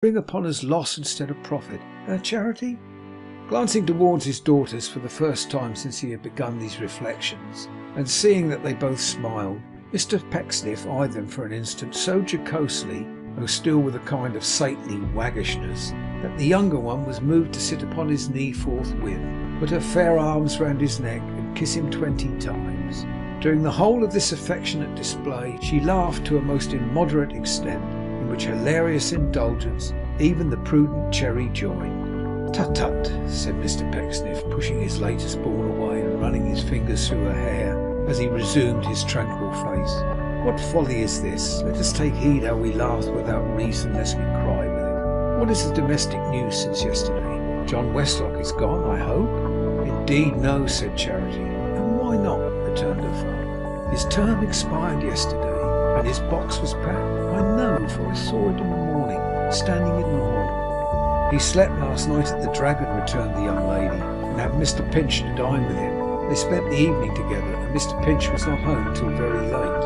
bring upon us loss instead of profit. Charity?" Glancing towards his daughters for the first time since he had begun these reflections, and seeing that they both smiled, Mr. Pecksniff eyed them for an instant so jocosely, though still with a kind of saintly waggishness, that the younger one was moved to sit upon his knee forthwith, put her fair arms round his neck, and kiss him 20 times. During the whole of this affectionate display she laughed to a most immoderate extent, in which hilarious indulgence even the prudent Cherry joined. "Tut, tut," said Mr. Pecksniff, pushing his latest born away and running his fingers through her hair as he resumed his tranquil face. "What folly is this? Let us take heed how we laugh without reason, lest we cry with it. What is the domestic news since yesterday? John Westlock is gone, I hope?" "Indeed no," said Charity. "And why not?" returned her father. "His term expired yesterday, and his box was packed. I know, for I saw it in the morning, standing in the hall." "He slept last night at the Dragon," returned the young lady, "and had Mr. Pinch to dine with him. They spent the evening together, and Mr. Pinch was not home till very late.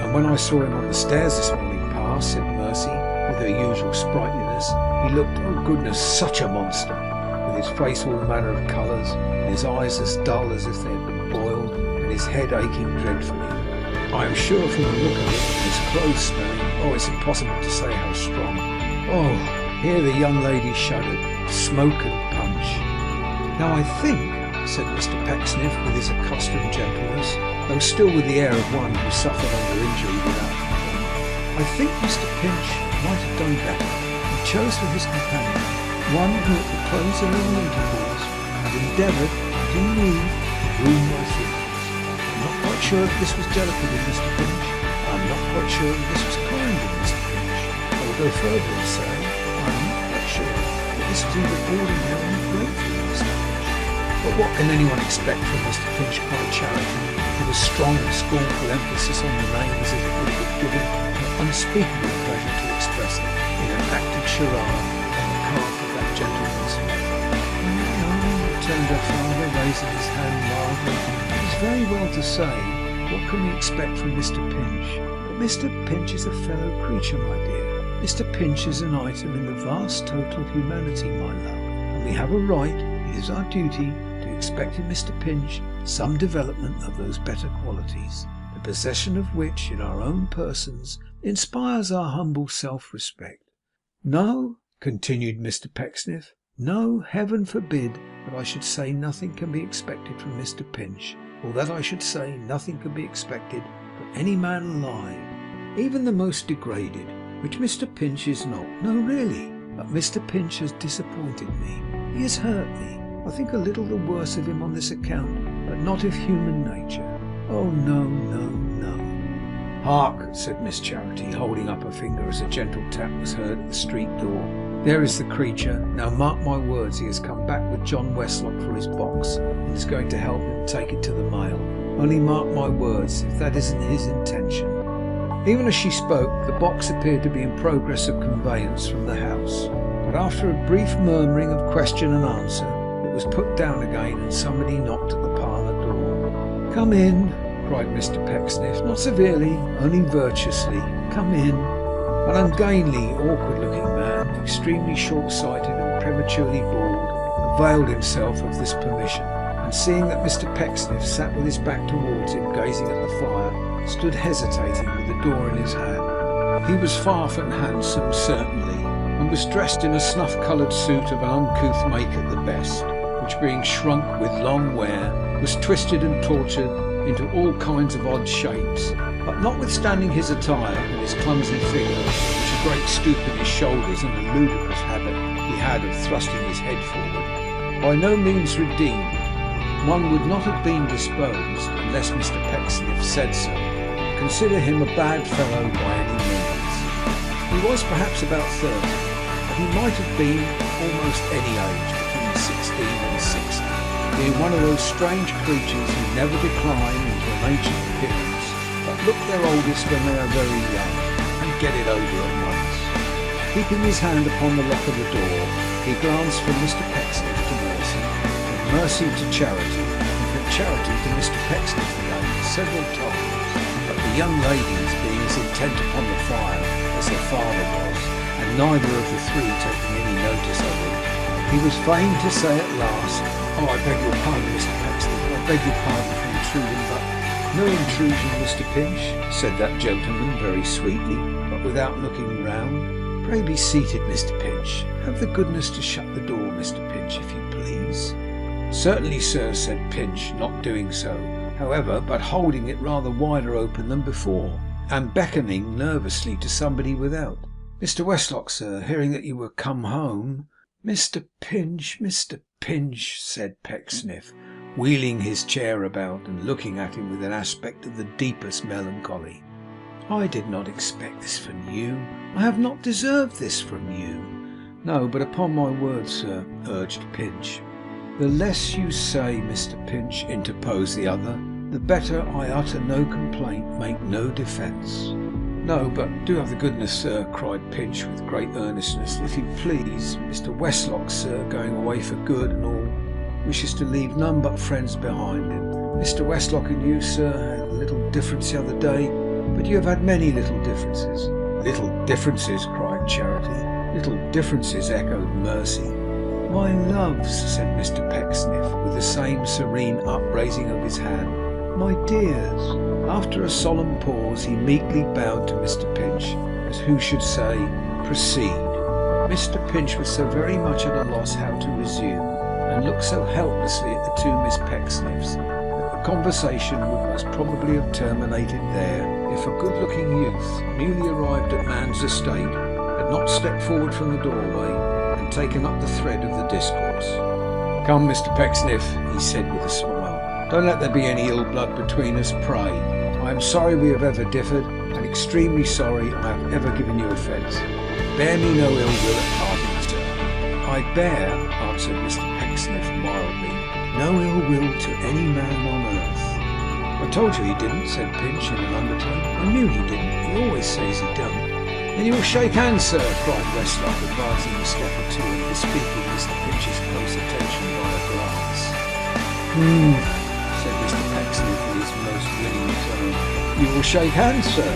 And when I saw him on the stairs this morning pass," said Mercy, with her usual sprightliness, "he looked, oh goodness, such a monster, with his face all manner of colours, and his eyes as dull as if they had been boiled, and his head aching dreadfully. I am sure from the look of it, and his clothes smelling, oh, it's impossible to say how strong. Oh," here the young lady shuddered, "smoke and punch." "Now I think," said Mr. Pecksniff with his accustomed gentleness, though still with the air of one who suffered under injury without complaint, "I think Mr. Pinch might have done better. He chose for his companion one who at the close of their intercourse had endeavoured, in me, to wound my feelings. I'm not quite sure that this was delicate in Mr. Pinch. I'm not quite sure that this was kind in Mr. Pinch. I will go further and say I'm not quite sure that this was even ordinarily grateful in Mr. Pinch. But what can anyone expect from Mr. Pinch?" cried Charity, with a strong and scornful emphasis on the name, as if it would have given her unspeakable pleasure to express it in an acted charade on the calf of that gentleman's head. "No," returned her father, raising his hand mildly. "It is very well to say, what can we expect from Mr. Pinch? But Mr. Pinch is a fellow creature, my dear. Mr. Pinch is an item in the vast total of humanity, my love, and we have a right, it is our duty, to expect in Mr. Pinch some development of those better qualities, the possession of which in our own persons inspires our humble self-respect. No," continued Mr. Pecksniff, "no, heaven forbid that I should say nothing can be expected from Mr. Pinch, or that I should say nothing can be expected from any man alive, even the most degraded, which Mr. Pinch is not. No, really. But Mr. Pinch has disappointed me. He has hurt me. I think a little the worse of him on this account, but not of human nature. Oh, no, no, no." "Hark!" said Miss Charity, holding up her finger as a gentle tap was heard at the street door. "There is the creature. Now mark my words, he has come back with John Westlock for his box, and is going to help him take it to the mail. Only mark my words, if that isn't his intention." Even as she spoke, the box appeared to be in progress of conveyance from the house, but after a brief murmuring of question and answer, it was put down again, and somebody knocked at the parlour door. "Come in," cried Mr. Pecksniff, not severely, only virtuously. "Come in." An ungainly, awkward-looking man, extremely short-sighted and prematurely bald, availed himself of this permission, and seeing that Mr. Pecksniff sat with his back towards him, gazing at the fire, stood hesitating with the door in his hand. He was far from handsome, certainly, and was dressed in a snuff-coloured suit of an uncouth make at the best, which, being shrunk with long wear, was twisted and tortured into all kinds of odd shapes. But notwithstanding his attire and his clumsy figure, which a great stoop in his shoulders and a ludicrous habit he had of thrusting his head forward, by no means redeemed, one would not have been disposed, unless Mr. Pecksniff said so, to consider him a bad fellow by any means. He was perhaps about 30, but he might have been almost any age between 16 and 60, being one of those strange creatures who never decline into an ancient appearance, but look their oldest when they are very young, and get it over at once. Keeping his hand upon the lock of the door, he glanced from Mr. Pecksniff to Mercy, from Mercy to Charity, and from Charity to Mr. Pecksniff again several times, but the young ladies, being as intent upon the fire as their father was, and neither of the three taking any notice of him, he was fain to say at last, "Oh, I beg your pardon, Mr. Pecksniff. I beg your pardon for intruding, but—" "No intrusion, Mr. Pinch," said that gentleman very sweetly, but without looking round. "Pray be seated, Mr. Pinch. Have the goodness to shut the door, Mr. Pinch, if you please." "Certainly, sir," said Pinch, not doing so, however, but holding it rather wider open than before, and beckoning nervously to somebody without. "Mr. Westlock, sir, hearing that you were come home—" "Mr. Pinch," said Pecksniff, wheeling his chair about and looking at him with an aspect of the deepest melancholy. "I did not expect this from you. I have not deserved this from you." "No, but upon my word, sir," urged Pinch. "The less you say, Mr. Pinch," interposed the other, "the better. I utter no complaint, make no defence." "No, but do have the goodness, sir," cried Pinch with great earnestness, "if you please. Mr. Westlock, sir, going away for good and all, wishes to leave none but friends behind him. Mr. Westlock and you, sir, had a little difference the other day, but you have had many little differences." "Little differences!" cried Charity. "Little differences!" echoed Mercy. "My loves," said Mr. Pecksniff, with the same serene upraising of his hand. "My dears." After a solemn pause, he meekly bowed to Mr. Pinch, as who should say, "Proceed." Mr. Pinch was so very much at a loss how to resume, and looked so helplessly at the two Miss Pecksniffs, that the conversation would most probably have terminated there, if a good-looking youth, newly arrived at man's estate, had not stepped forward from the doorway and taken up the thread of the discourse. "Come, Mr. Pecksniff," he said with a smile, "don't let there be any ill blood between us, pray. I am sorry we have ever differed, and extremely sorry I have ever given you offence. Bear me no ill will at parting, sir." "I bear," answered Mr. Pecksniff mildly, "no ill will to any man on earth." "I told you he didn't," said Pinch in an undertone. "I knew he didn't. He always says he don't." "Then you will shake hands, sir," cried Westlock, advancing a step or two and bespeaking Mr. Pinch's close attention by a glance. Said Mr. Pecksniff in his most winning tone. "You will shake hands, sir?"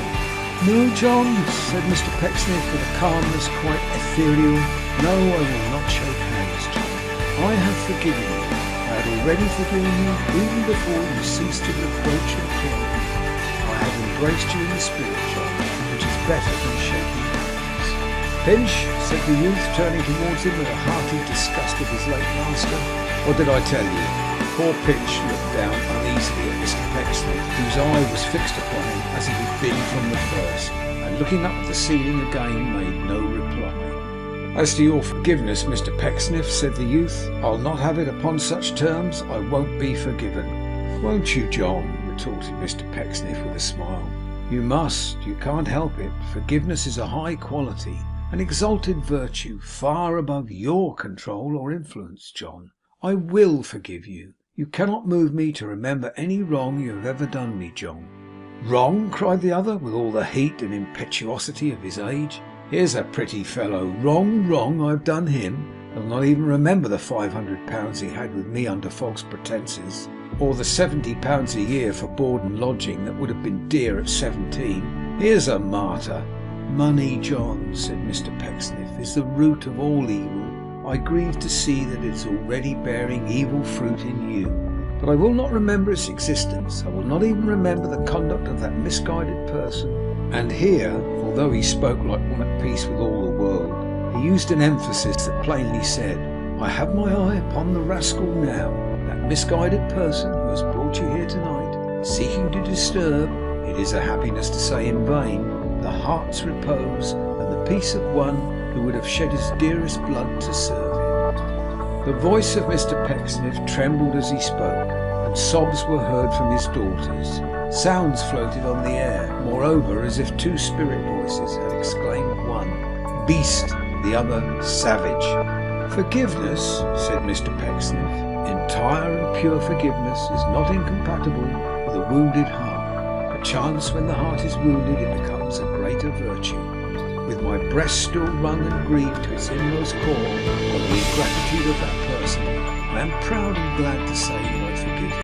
"No, John," said Mr. Pecksniff with a calmness quite ethereal. "No, I will not shake hands, John. I have forgiven you. I had already forgiven you, even before you ceased to reproach and kill me. I have embraced you in the spirit, John, which is better than shaking hands." "Pinch," said the youth, turning towards him with a hearty disgust of his late master, "what did I tell you?" Poor Pinch looked down uneasily at Mr. Pecksniff, whose eye was fixed upon him as it had been from the first, and looking up at the ceiling again, made no reply. "As to your forgiveness, Mr. Pecksniff," said the youth, "I'll not have it upon such terms. I won't be forgiven." "Won't you, John?" retorted Mr. Pecksniff with a smile. "You must. You can't help it. Forgiveness is a high quality, an exalted virtue, far above your control or influence, John. I will forgive you. You cannot move me to remember any wrong you have ever done me, John." "Wrong!" cried the other, with all the heat and impetuosity of his age. "Here's a pretty fellow! Wrong! I have done him. He'll not even remember the £500 he had with me under false pretences, or the £70 a year for board and lodging that would have been dear at 17. Here's a martyr!" "Money, John," said Mr. Pecksniff, "is the root of all evil. I grieve to see that it is already bearing evil fruit in you. But I will not remember its existence. I will not even remember the conduct of that misguided person." And here, although he spoke like one at peace with all the world, he used an emphasis that plainly said, "I have my eye upon the rascal now, that misguided person who has brought you here tonight, seeking to disturb, it is a happiness to say in vain, the heart's repose and the peace of one who would have shed his dearest blood to serve him." The voice of Mr. Pecksniff trembled as he spoke, and sobs were heard from his daughters. Sounds floated on the air, moreover, as if two spirit voices had exclaimed, one "Beast!" the other "Savage!" "Forgiveness," said Mr. Pecksniff, "entire and pure forgiveness is not incompatible with a wounded heart. Perchance when the heart is wounded it becomes a greater virtue. With my breast still wrung and grieved to its inmost core by the ingratitude of that person, I am proud and glad to say that I forgive you.